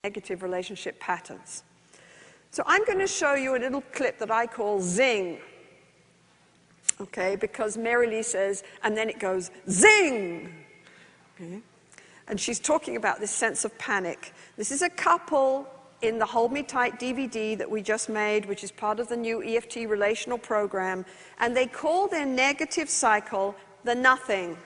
negative relationship patterns. So I'm going to show you a little clip that I call Zing. Okay, because Mary Lee says, and then it goes zing. Okay? And she's talking about this sense of panic. This is a couple in the Hold Me Tight DVD that we just made, which is part of the new EFT relational program, and they call their negative cycle the nothing.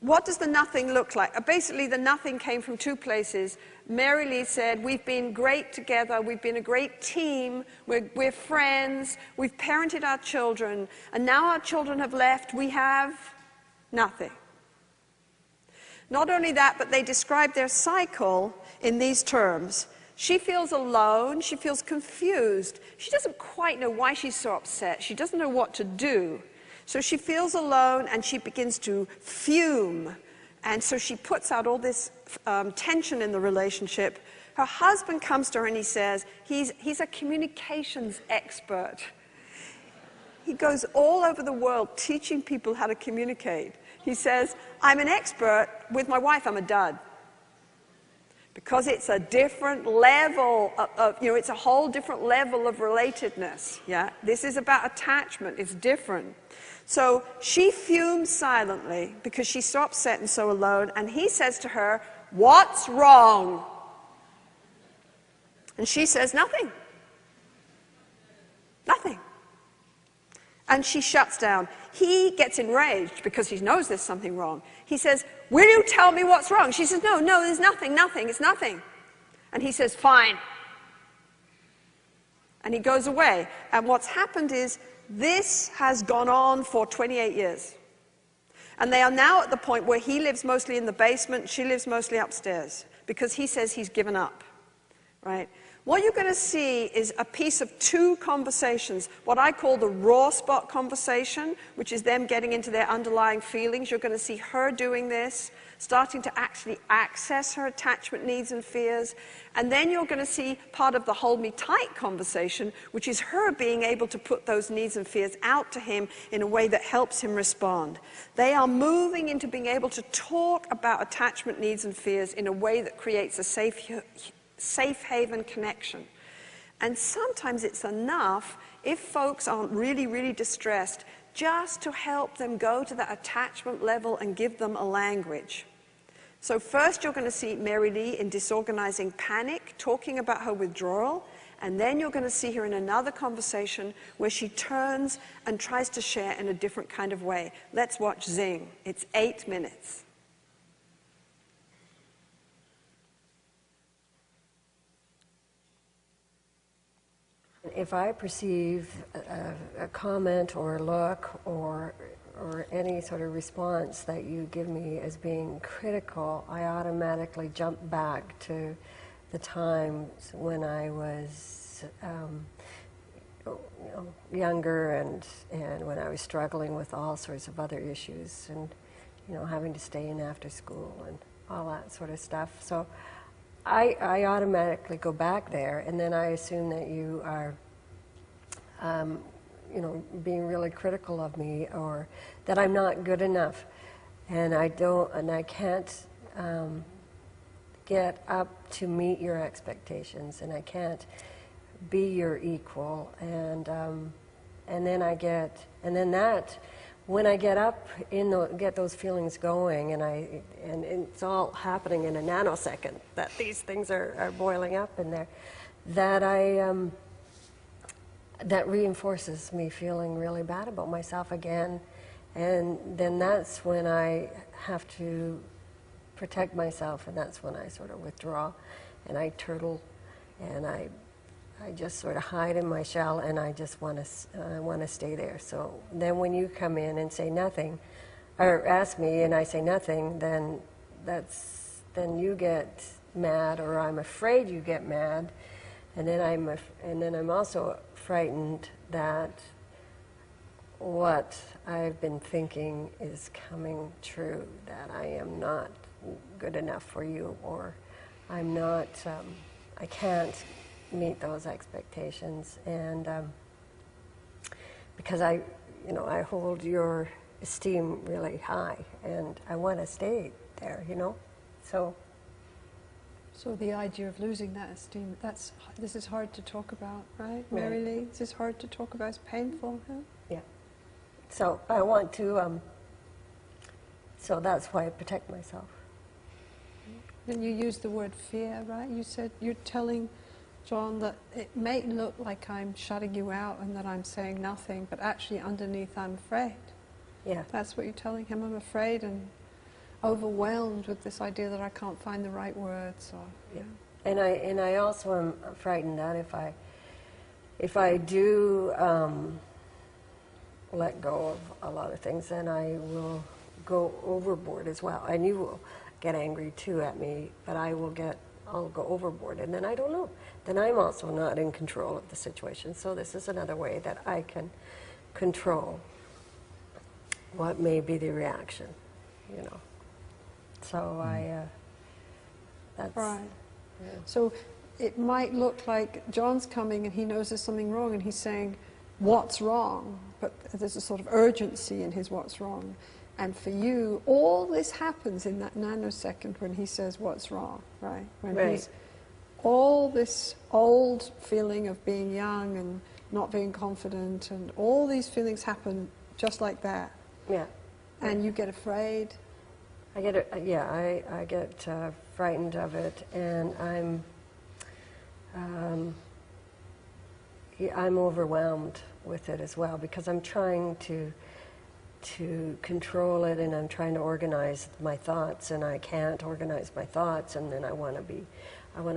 What does the nothing look like? Basically, the nothing came from two places. Mary Lee said, we've been great together, we've been a great team, we're friends, we've parented our children, and now our children have left, we have nothing. Not only that, but they describe their cycle in these terms. She feels alone, she feels confused, she doesn't quite know why she's so upset, she doesn't know what to do. So she feels alone and she begins to fume. And so she puts out all this tension in the relationship. Her husband comes to her and he says, he's a communications expert. He goes all over the world teaching people how to communicate. He says, I'm an expert. With my wife, I'm a dud. Because it's a different level of it's a whole different level of relatedness. Yeah? This is about attachment. It's different. So she fumes silently because she's so upset and so alone, and he says to her, what's wrong? And she says, nothing. Nothing. And she shuts down. He gets enraged because he knows there's something wrong. He says, will you tell me what's wrong? She says, no, there's nothing, it's nothing. And he says, fine. And he goes away. And what's happened is, this has gone on for 28 years. And they are now at the point where he lives mostly in the basement, she lives mostly upstairs, because he says he's given up, right? What you're going to see is a piece of two conversations, what I call the raw spot conversation, which is them getting into their underlying feelings. You're going to see her doing this, starting to actually access her attachment needs and fears. And then you're going to see part of the hold me tight conversation, which is her being able to put those needs and fears out to him in a way that helps him respond. They are moving into being able to talk about attachment needs and fears in a way that creates a safe haven connection. And sometimes it's enough, if folks aren't really, really distressed, just to help them go to that attachment level and give them a language. So first you're going to see Mary Lee in Disorganizing Panic, talking about her withdrawal, and then you're going to see her in another conversation where she turns and tries to share in a different kind of way. Let's watch Zing. It's 8 minutes. If I perceive a comment or a look or any sort of response that you give me as being critical, I automatically jump back to the times when I was younger and when I was struggling with all sorts of other issues and having to stay in after school and all that sort of stuff. So I automatically go back there, and then I assume that you are, being really critical of me, or that I'm not good enough, and I can't get up to meet your expectations, and I can't be your equal, and then when I get up get those feelings going, and it's all happening in a nanosecond that these things are boiling up in there, that reinforces me feeling really bad about myself again, and then that's when I have to protect myself, and that's when I sort of withdraw, and I turtle, and I just sort of hide in my shell, and I just want to stay there. So then when you come in and say nothing, or ask me and I say nothing, then you get mad, or I'm afraid you get mad, and then I'm also frightened that what I've been thinking is coming true, that I am not good enough for you, or I'm not, I can't meet those expectations, and because I hold your esteem really high, and I want to stay there, so So the idea of losing that esteem, this is hard to talk about, right, Mary Lee? This is hard to talk about, it's painful, huh? Yeah. So I want to, so that's why I protect myself. And you used the word fear, right? You said, you're telling John that it may look like I'm shutting you out and that I'm saying nothing, but actually underneath I'm afraid. Yeah. That's what you're telling him, I'm afraid and overwhelmed with this idea that I can't find the right words. Or, yeah. And I also am frightened that if I do let go of a lot of things, then I will go overboard as well. And you will get angry too at me, but I'll go overboard, and then I don't know. Then I'm also not in control of the situation. So this is another way that I can control what may be the reaction, you know. So that's... Right. Yeah. So it might look like John's coming and he knows there's something wrong and he's saying, what's wrong? But there's a sort of urgency in his what's wrong. And for you, all this happens in that nanosecond when he says what's wrong, right? When he's all this old feeling of being young and not being confident and all these feelings happen just like that. Yeah. And you get afraid. I get frightened of it, and I'm overwhelmed with it as well, because I'm trying to control it, and I'm trying to organize my thoughts, and I can't organize my thoughts, and then I want to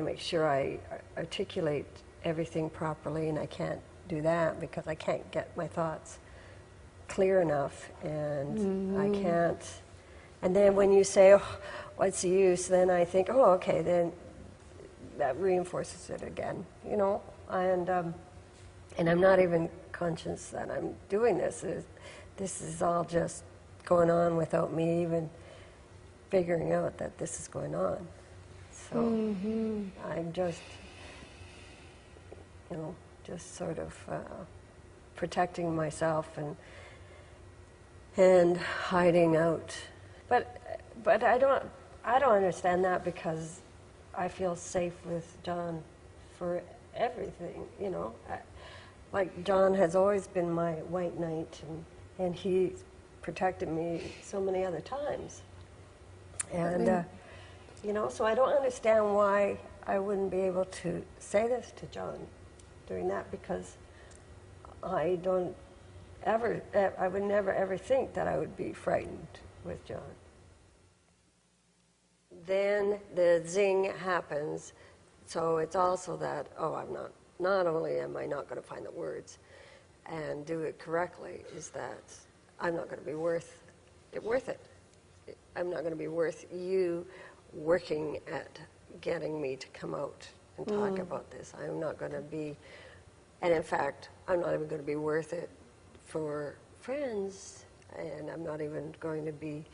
make sure I articulate everything properly, and I can't do that because I can't get my thoughts clear enough, and I can't. And then when you say, oh, what's the use, then I think, oh, okay, then that reinforces it again, you know, and I'm not even conscious that I'm doing this. This is all just going on without me even figuring out that this is going on. So I'm just, you know, just sort of protecting myself and hiding out. But I don't understand that, because I feel safe with John for everything, you know. Like John has always been my white knight, and he's protected me so many other times. And, you know, so I don't understand why I wouldn't be able to say this to John during that, because I would never ever think that I would be frightened with John. Then the zing happens, so it's also that, oh, not only am I not going to find the words and do it correctly, is that I'm not going to be worth it. I'm not going to be worth you working at getting me to come out and talk about this. I'm not going to be, and in fact, I'm not even going to be worth it for friends, and I'm not even going to be,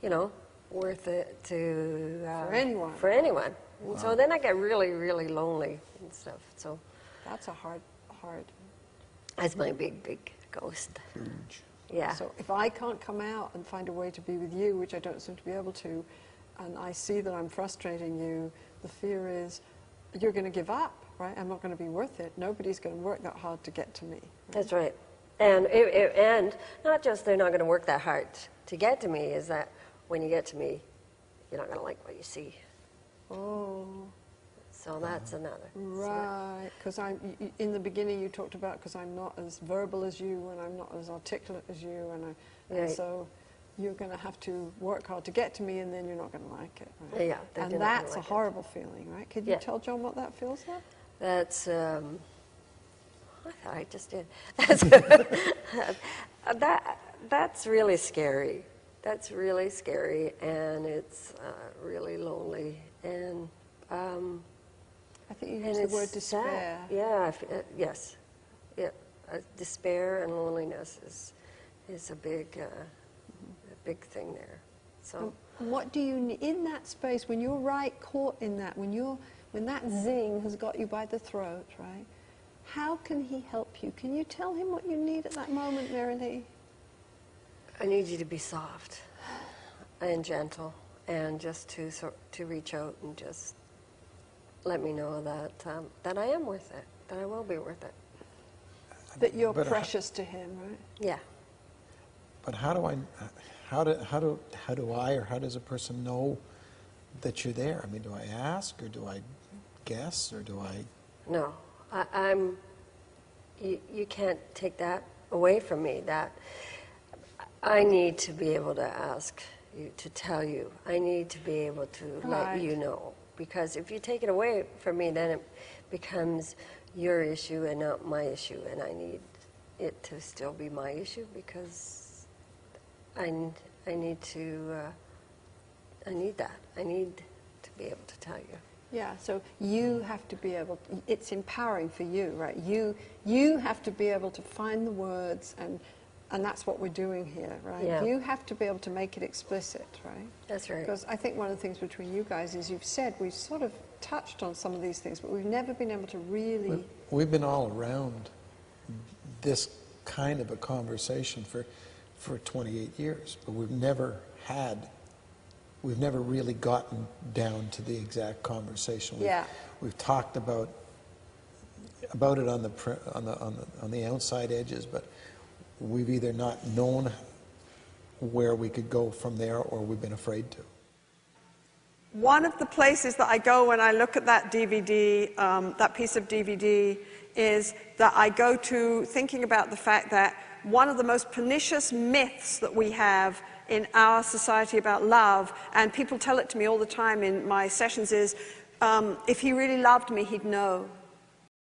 you know, worth it to for anyone. And wow. So then I get really, really lonely and stuff. So that's a hard. That's my big ghost. Huge. Yeah. So if I can't come out and find a way to be with you, which I don't seem to be able to, and I see that I'm frustrating you, the fear is you're going to give up, right? I'm not going to be worth it. Nobody's going to work that hard to get to me. Right? That's right. And and not just they're not going to work that hard to get to me, is that when you get to me, you're not going to like what you see. Oh. So that's another. Right, because in the beginning you talked about, because I'm not as verbal as you and I'm not as articulate as you, and so you're going to have to work hard to get to me, and then you're not going to like it. Right? Yeah, and that's a horrible feeling, right? Could you tell John what that feels like? That's, I thought I just did. That's really scary. That's really scary, and it's really lonely, and I think you used the word despair. Sad. Yeah, yes. Yeah, despair and loneliness is a big thing there. So, and what do you in that space when you're right caught in that, when that zing has got you by the throat, right? How can he help you? Can you tell him what you need at that moment, Mary Lee? I need you to be soft and gentle, and just to reach out and just let me know that that I am worth it, that I will be worth it. That you're precious to him, right? Yeah. But how do I or how does a person know that you're there? I mean, do I ask or do I guess or do I? No, I'm. You can't take that away from me. That I need to be able to ask you, to tell you. I need to be able to let you know. Because if you take it away from me, then it becomes your issue and not my issue. And I need it to still be my issue because I need to. I need that. I need to be able to tell you. Yeah, so you have to be able to, it's empowering for you, right? You have to be able to find the words, and that's what we're doing here, right? Yeah. You have to be able to make it explicit, right? That's right. Because I think one of the things between you guys is you've said, we've sort of touched on some of these things, but we've never been able to really... We've been all around this kind of a conversation for 28 years, but we've never really gotten down to the exact conversation. We've talked about it on the outside edges, but we've either not known where we could go from there, or we've been afraid to. One of the places that I go when I look at that DVD, that piece of DVD, is that I go to thinking about the fact that one of the most pernicious myths that we have in our society about love, and people tell it to me all the time in my sessions, is if he really loved me, he'd know.